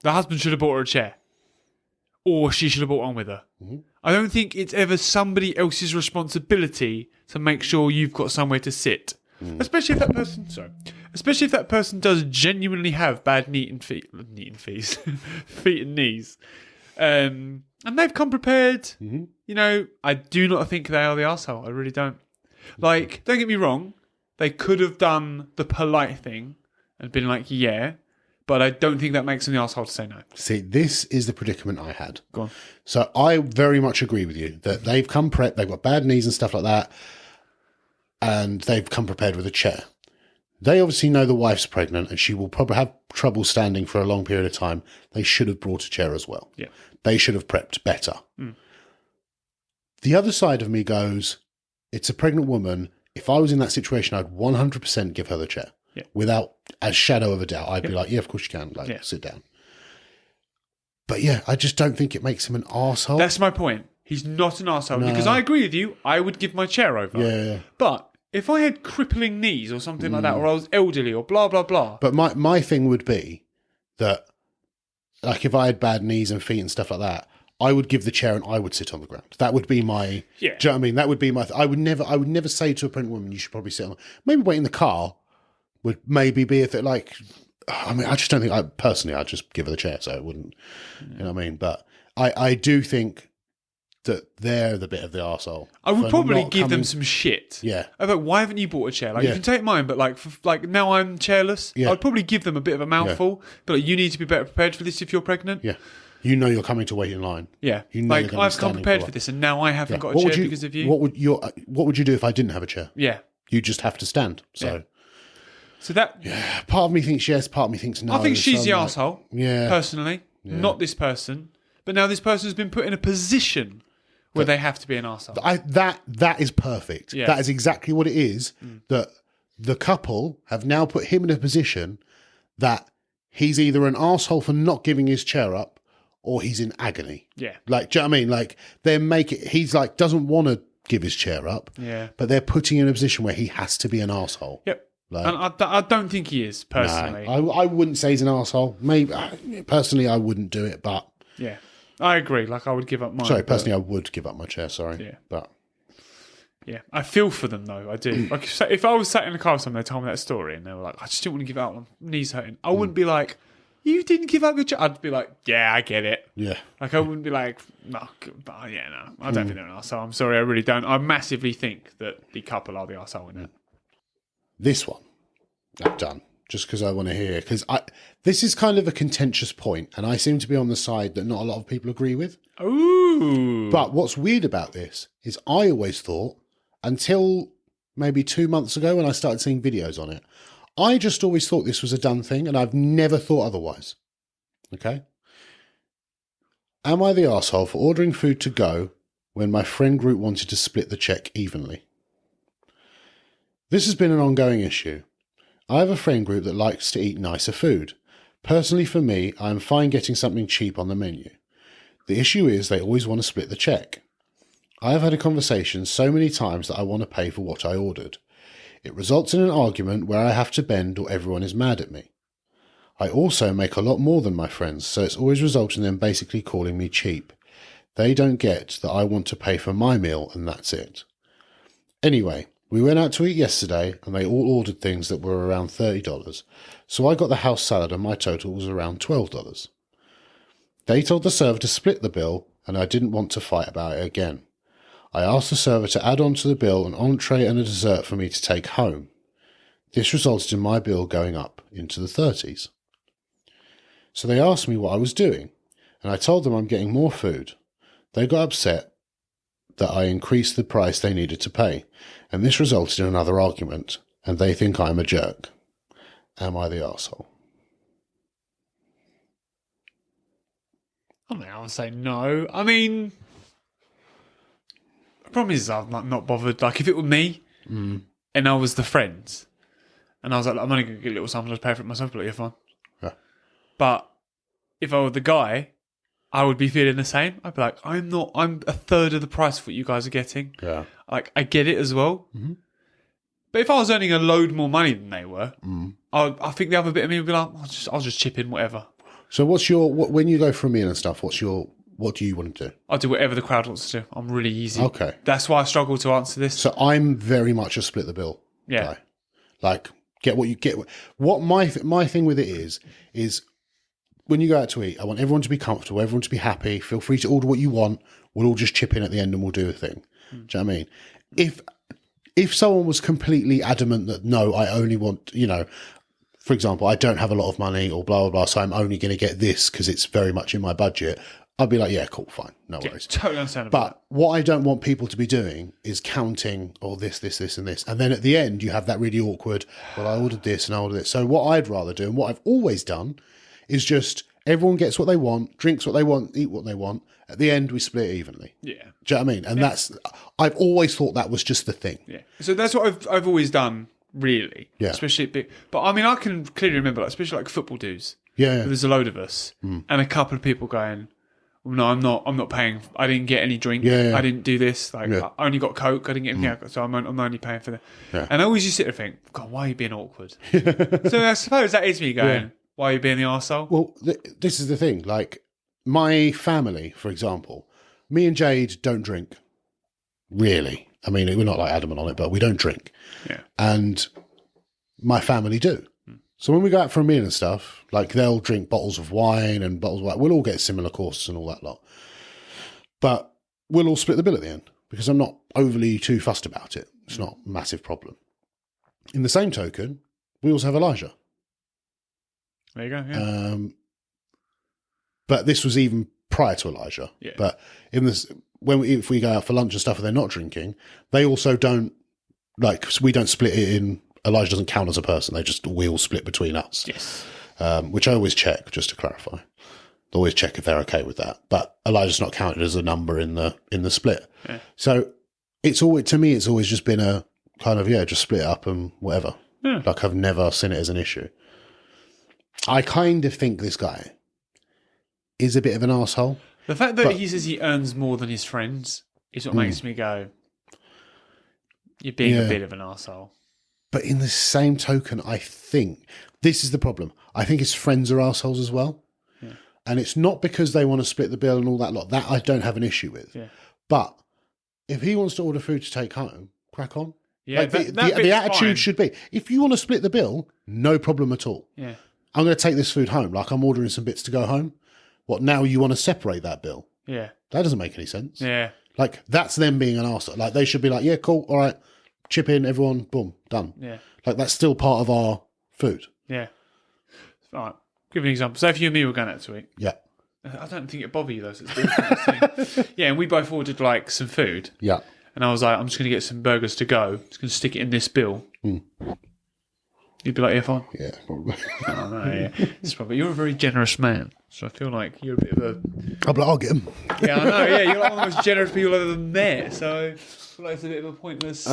the husband should have bought her a chair. Or she should have brought one with her. Mm-hmm. I don't think it's ever somebody else's responsibility to make sure you've got somewhere to sit. Especially if that person does genuinely have bad feet and knees. And they've come prepared. Mm-hmm. I do not think they are the arsehole. I really don't. Like, don't get me wrong. They could have done the polite thing and been like, yeah, but I don't think that makes them the arsehole to say no. See, this is the predicament I had. Go on. So I very much agree with you that they've come prepped, they've got bad knees and stuff like that, and they've come prepared with a chair. They obviously know the wife's pregnant and she will probably have trouble standing for a long period of time. They should have brought a chair as well. Yeah. They should have prepped better. The other side of me goes, it's a pregnant woman. If I was in that situation, I'd 100% give her the chair. Yeah. Without a shadow of a doubt. I'd be like, yeah, of course you can. Sit down. But yeah, I just don't think it makes him an arsehole. That's my point. He's not an arsehole. No. Because I agree with you, I would give my chair over. Yeah. But if I had crippling knees or something like that, or I was elderly or blah, blah, blah. But my thing would be that, like, if I had bad knees and feet and stuff like that, I would give the chair and I would sit on the ground. That would be my... Yeah. Do you know what I mean? That would be my... I would never say to a pregnant woman, you should probably sit on... Maybe wait in the car would maybe be if it, like... I mean, I just don't think... I'd just give her the chair, so it wouldn't... You know what I mean? But I do think that they're the bit of the arsehole. I would probably give them some shit. Yeah. I'm like, why haven't you bought a chair? Like, you can take mine, but like now I'm chairless. Yeah. I'd probably give them a bit of a mouthful. But like, you need to be better prepared for this if you're pregnant. Yeah. You know you're coming to wait in line. Yeah. You know like, I've come prepared for this, and now I haven't got a chair because of you. What would you do if I didn't have a chair? Yeah. You just have to stand. So that... Yeah. Part of me thinks yes, part of me thinks no. I think she's the arsehole. Yeah. Personally. Yeah. Not this person. But now this person has been put in a position where they have to be an arsehole. That is perfect. Yeah. That is exactly what it is. That the couple have now put him in a position that he's either an arsehole for not giving his chair up or he's in agony. Yeah. Like, do you know what I mean? Like, he's like, doesn't want to give his chair up. Yeah. But they're putting him in a position where he has to be an arsehole. Yep. Like, and I don't think he is, personally. No, I wouldn't say he's an arsehole. Maybe, personally, I wouldn't do it, but... Yeah. I agree. Like, I would give up mine. Sorry, personally, I would give up my chair, sorry. Yeah. But... Yeah, I feel for them though. I do. Like, if I was sat in the car with someone, they told me that story, and they were like, "I just didn't want to give up. My knees hurting." I wouldn't be like, "You didn't give up your chair." I'd be like, "Yeah, I get it." Yeah. Like, I wouldn't be like, "No, but yeah, no, I don't think they're an arsehole. I'm sorry, I really don't." I massively think that the couple are the arsehole in it. This one, I've done just because I want to hear. Because this is kind of a contentious point, and I seem to be on the side that not a lot of people agree with. Ooh. But what's weird about this is I always thought, until maybe 2 months ago when I started seeing videos on it, I just always thought this was a done thing, and I've never thought otherwise. Okay? Am I the arsehole for ordering food to go when my friend group wanted to split the check evenly? This has been an ongoing issue. I have a friend group that likes to eat nicer food. Personally, for me, I am fine getting something cheap on the menu. The issue is they always want to split the check. I have had a conversation so many times that I want to pay for what I ordered. It results in an argument where I have to bend or everyone is mad at me. I also make a lot more than my friends, so it's always resulted in them basically calling me cheap. They don't get that I want to pay for my meal and that's it. Anyway, we went out to eat yesterday and they all ordered things that were around $30, so I got the house salad and my total was around $12. They told the server to split the bill and I didn't want to fight about it again. I asked the server to add on to the bill an entree and a dessert for me to take home. This resulted in my bill going up into the 30s. So they asked me what I was doing, and I told them I'm getting more food. They got upset that I increased the price they needed to pay, and this resulted in another argument, and they think I'm a jerk. Am I the arsehole? I mean, I would say no. I mean, the problem is I'm not bothered. Like, if it were me and I was the friends, and I was like, I'm only going to get a little something, I'll pay for it myself, but you're fine. Yeah. But if I were the guy, I would be feeling the same. I'd be like, I'm a third of the price of what you guys are getting. Yeah. Like, I get it as well. Mm-hmm. But if I was earning a load more money than they were, I think the other bit of me would be like, I'll just chip in whatever. So when you go for a meal and stuff, what do you want to do? I'll do whatever the crowd wants to do. I'm really easy. Okay. That's why I struggle to answer this. So I'm very much a split the bill guy. Like, get what you get. What my thing with it is when you go out to eat, I want everyone to be comfortable, everyone to be happy. Feel free to order what you want. We'll all just chip in at the end and we'll do a thing. Do you know what I mean? If someone was completely adamant that no, I only want, for example, I don't have a lot of money or blah, blah, blah, so I'm only going to get this because it's very much in my budget, I'd be like, yeah, cool, fine, no worries. Totally understandable. But what I don't want people to be doing is counting, this, and this. And then at the end, you have that really awkward, well, I ordered this and I ordered this. So what I'd rather do, and what I've always done, is just everyone gets what they want, drinks what they want, eat what they want. At the end, we split it evenly. Yeah. Do you know what I mean? And I've always thought that was just the thing. Yeah. So that's what I've always done, really. Yeah. Especially but I mean, I can clearly remember, especially like football dues. Yeah. There's a load of us, and a couple of people going, well, "No, I'm not paying. I didn't get any drink. I didn't do this. Like, I only got Coke. I didn't get anything. So I'm only paying for that." Yeah. And I always just sit there and think, "God, why are you being awkward?" So I suppose that is me going, "Why are you being the arsehole?" Well, this is the thing. Like, my family, for example, me and Jade don't drink. Really. I mean, we're not like adamant on it, but we don't drink. Yeah. And my family do. So when we go out for a meal and stuff, like they'll drink bottles of wine and bottles of wine. We'll all get similar courses and all that lot. But we'll all split the bill at the end because I'm not overly too fussed about it. It's not a massive problem. In the same token, we also have Elijah. There you go. Yeah. But this was even prior to Elijah. Yeah. But in this, if we go out for lunch and stuff and they're not drinking, they also don't, like, we don't split it in. Elijah doesn't count as a person. We all split between us. Yes. Which I always check, just to clarify. Always check if they're okay with that. But Elijah's not counted as a number in the split. Yeah. So it's always just been a kind of, just split up and whatever. Yeah. Like, I've never seen it as an issue. I kind of think this guy is a bit of an arsehole. The fact that he says he earns more than his friends is what makes me go, you're being a bit of an arsehole. But in the same token, I think this is the problem. I think his friends are arseholes as well. Yeah. And it's not because they want to split the bill and all that lot. That I don't have an issue with. Yeah. But if he wants to order food to take home, crack on. Yeah, like that the attitude fine. should be, if you want to split the bill, no problem at all. Yeah. I'm going to take this food home. Like, I'm ordering some bits to go home. What, now you want to separate that bill? Yeah. That doesn't make any sense. Yeah. Like, that's them being an arsehole. Like, they should be like, yeah, cool, all right, chip in, everyone, boom, done. Yeah. Like, that's still part of our food. Yeah. All right. Give an example. So if you and me were going out to eat. Yeah. I don't think it'd bother you though. So it's yeah, and we both ordered like some food. Yeah. And I was like, I'm just going to get some burgers to go. Just going to stick it in this bill. You'd be like, yeah, fine. Yeah, probably. Oh, no, yeah. It's probably, you're a very generous man. So I feel like you're a bit of a... I'll be like, I'll get him. Yeah, I know. Yeah, you're like one of the most generous people I've ever met. So I feel like it's a bit of a pointless...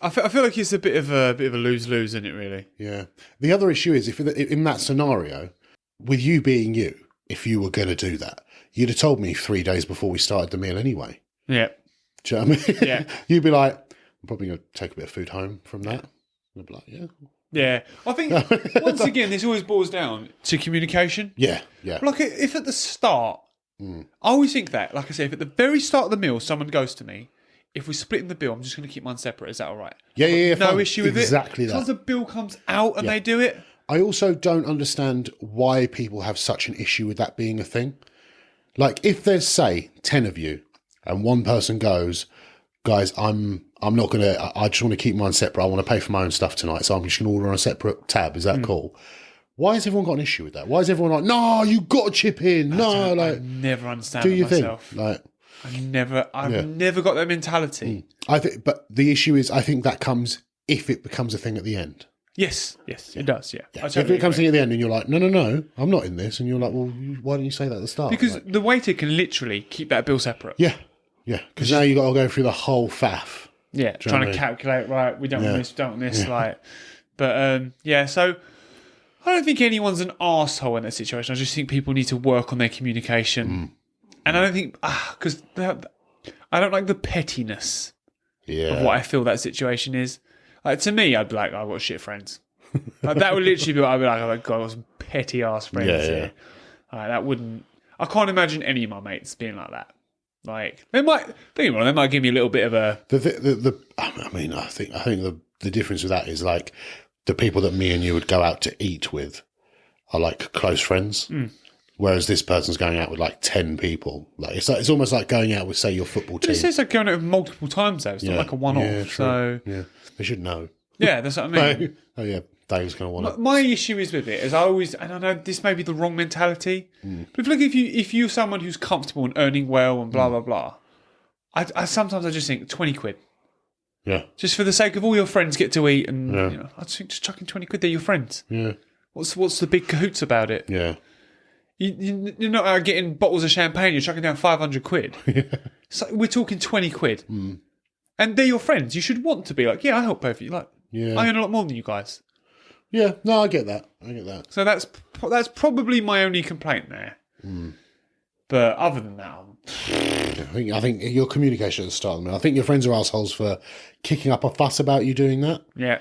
I feel like it's a bit of a lose-lose, isn't it, really? Yeah. The other issue is, if in that scenario, with you being you, if you were going to do that, you'd have told me 3 days before we started the meal anyway. Yeah. Do you know what I mean? Yeah. You'd be like, I'm probably going to take a bit of food home from that. And I'd be like, yeah. Yeah. I think, once again, this always boils down to communication. Yeah, yeah. Like, if at the start, I always think that, like I say, if at the very start of the meal someone goes to me, if we're splitting the bill, I'm just going to keep mine separate. Is that all right? Yeah. No fine. issue with exactly it. that. Sometimes the bill comes out and they do it. I also don't understand why people have such an issue with that being a thing. Like, if there's, say, 10 of you, and one person goes, guys, I'm not going to, I just want to keep mine separate. I want to pay for my own stuff tonight, so I'm just going to order on a separate tab. Is that cool? Why has everyone got an issue with that? Why is everyone like, no, you got to chip in. No, like, I never understand do it you myself. think? Like, I've never got that mentality. I think, but the issue is, I think that comes if it becomes a thing at the end. Yes, it does. Yeah, If it comes to at the end and you're like, no, I'm not in this, and you're like, well, why didn't you say that at the start? Because like, the waiter can literally keep that bill separate. Yeah, because now you got to go through the whole faff. Yeah, trying to calculate. Right, we don't want this, don't want this. Like, but So I don't think anyone's an arsehole in that situation. I just think people need to work on their communication, and I don't think because I don't like the pettiness of what I feel that situation is. Like, to me, I'd be like, I've got shit friends. Like, that would literally be what I'd be like, oh my God, I've got some petty ass friends here. That wouldn't. I can't imagine any of my mates being like that. Like, they might. Don't get me wrong, they might give me a little bit of a. I think the difference with that is, like, the people that me and you would go out to eat with are like close friends. Whereas this person's going out with like 10 people. Like, it's almost like going out with, say, your football team. But it says like going out multiple times though. It's not like a one-off. Yeah, so they should know. Yeah, that's what I mean. Oh yeah, Dave's going to want it. My issue is with it is and I know this may be the wrong mentality, but if you're someone who's comfortable and earning well and blah blah blah, I sometimes I just think 20 quid. Yeah. Just for the sake of all your friends get to eat, and I just think just chucking 20 quid. They're your friends. Yeah. What's the big cahoots about it? Yeah. You're not out getting bottles of champagne. You're chucking down 500 quid. So we're talking 20 quid, and they're your friends. You should want to be like, yeah, I help pay for you. Like, I earn a lot more than you guys. Yeah, no, I get that. So that's probably my only complaint there. But other than that, I think your communication at the start. I think your friends are assholes for kicking up a fuss about you doing that. yeah,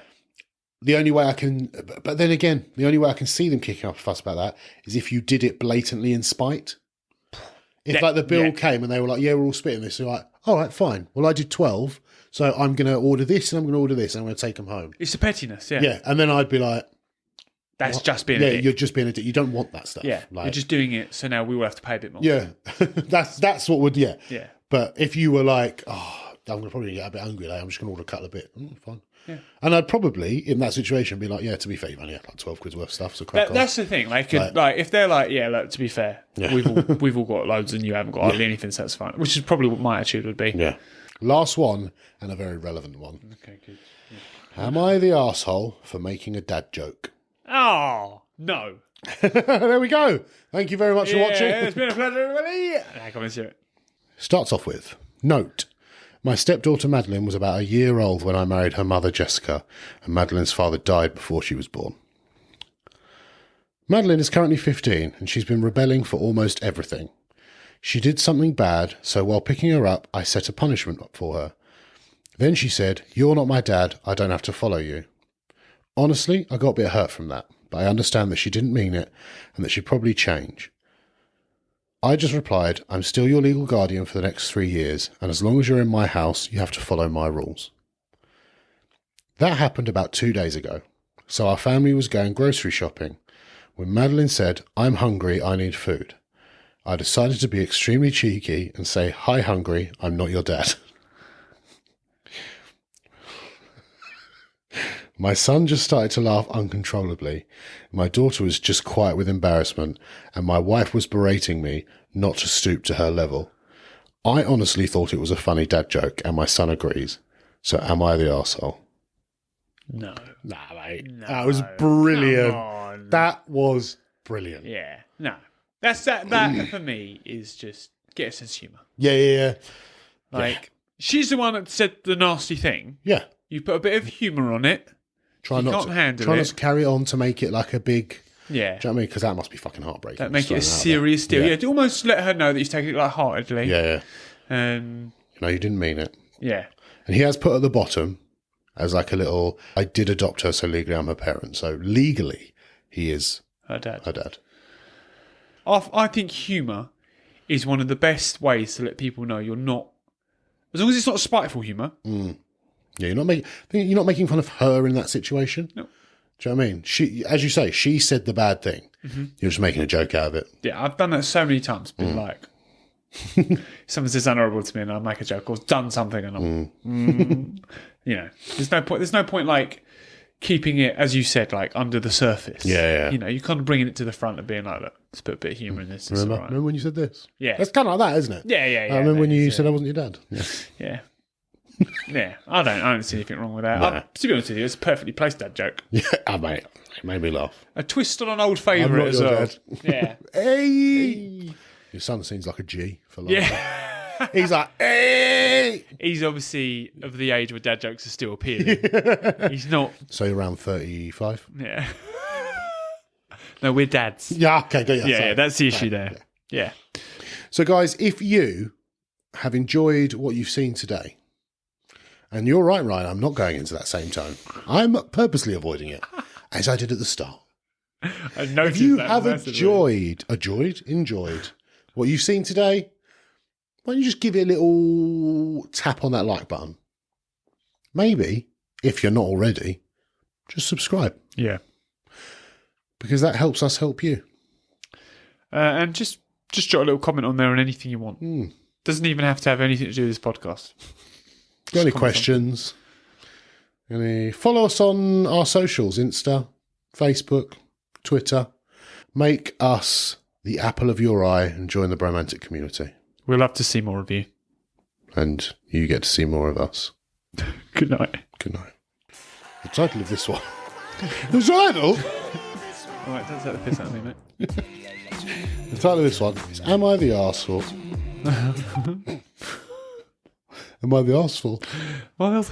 The only way I can, but then again, the only way I can see them kicking up a fuss about that is if you did it blatantly in spite. If like the bill came and they were like, yeah, we're all splitting this, you're like, all right, fine. Well, I did 12, so I'm going to order this and I'm going to order this and I'm going to take them home. it's the pettiness. Yeah, Yeah, and then I'd be like, that's just being yeah, a dick. you're just being a dick. You don't want that stuff. Yeah, like, you're just doing it, so now we will have to pay a bit more. yeah, that's what would, yeah. Yeah. But if you were like, oh, I'm gonna probably get a bit hungry today, I'm just going to order a couple of bit, fine. Yeah. And I'd probably, in that situation, be like, yeah, to be fair, you've only had like 12 quid's worth of stuff, so crack on. That's the thing. Like if they're like, yeah, look, to be fair, we've all got loads and you haven't got hardly anything, so that's fine. Which is probably what my attitude would be. Yeah. Last one, and a very relevant one. Okay, good. Am I the arsehole for making a dad joke? Oh, no. There we go. Thank you very much for watching. It's been a pleasure, everybody. Now come and see it. Starts off with, note, my stepdaughter Madeline was about a year old when I married her mother Jessica, and Madeline's father died before she was born. Madeline is currently 15, and she's been rebelling for almost everything. She did something bad, so while picking her up, I set a punishment up for her. Then she said, "You're not my dad, I don't have to follow you." Honestly, I got a bit hurt from that, but I understand that she didn't mean it, and that she'd probably change. I just replied, "I'm still your legal guardian for the next 3 years, and as long as you're in my house, you have to follow my rules." That happened about 2 days ago, so our family was going grocery shopping, when Madeline said, "I'm hungry, I need food." I decided to be extremely cheeky and say, "Hi, hungry, I'm not your dad." My son just started to laugh uncontrollably. My daughter was just quiet with embarrassment, and my wife was berating me not to stoop to her level. I honestly thought it was a funny dad joke, and my son agrees. So am I the arsehole? No. Nah, mate. No. That was brilliant. Come on. That was brilliant. Yeah. No. That for me is just get a sense of humour. Yeah. Like, she's the one that said the nasty thing. Yeah. You put a bit of humour on it. Try not to carry it on to make it like a big... Yeah. Do you know what I mean? Because that must be fucking heartbreaking. That make it a serious deal. Yeah. To almost let her know that he's taking it lightheartedly. Yeah. You you didn't mean it. Yeah. And he has put at the bottom as like a little, I did adopt her, so legally I'm her parent. So legally, he is her dad. I think humour is one of the best ways to let people know you're not... As long as it's not spiteful humour. Yeah, you're not making fun of her in that situation. No. Do you know what I mean? She, as you say, she said the bad thing. Mm-hmm. You're just making a joke out of it. Yeah, I've done that so many times. Been like, someone says something horrible to me and I make a joke or done something and I'm, there's no point like keeping it, as you said, like under the surface. Yeah. You're kind of bringing it to the front and being like, look, let's put a bit of humour in this. Remember when you said this? Yeah. That's kind of like that, isn't it? Yeah. I remember when you said I wasn't your dad. Yeah. Yeah, I don't see anything wrong with that. No. To be honest with you, it's a perfectly placed dad joke. Yeah, mate, it made me laugh. A twist on an old favourite as well. Dad. Yeah. Hey! Your son seems like a G for life. Yeah. He's like, hey! He's obviously of the age where dad jokes are still appealing. He's not. So you're around 35? Yeah. No, we're dads. Yeah, okay. Yeah, that's the issue there. Yeah. So, guys, if you have enjoyed what you've seen today, and you're right, Ryan, I'm not going into that same tone. I'm purposely avoiding it, as I did at the start. If you have enjoyed what you've seen today, why don't you just give it a little tap on that like button? Maybe, if you're not already, just subscribe. Yeah. Because that helps us help you. And just jot a little comment on there on anything you want. Doesn't even have to have anything to do with this podcast. Got any questions? Follow us on our socials, Insta, Facebook, Twitter. Make us the apple of your eye and join the Bromantic community. We'll love to see more of you. And you get to see more of us. Good night. Good night. The title of this one. The title? All right, don't take the piss out of me, mate. The title of this one is Am I the Arsehole? Am I the arsehole? Well,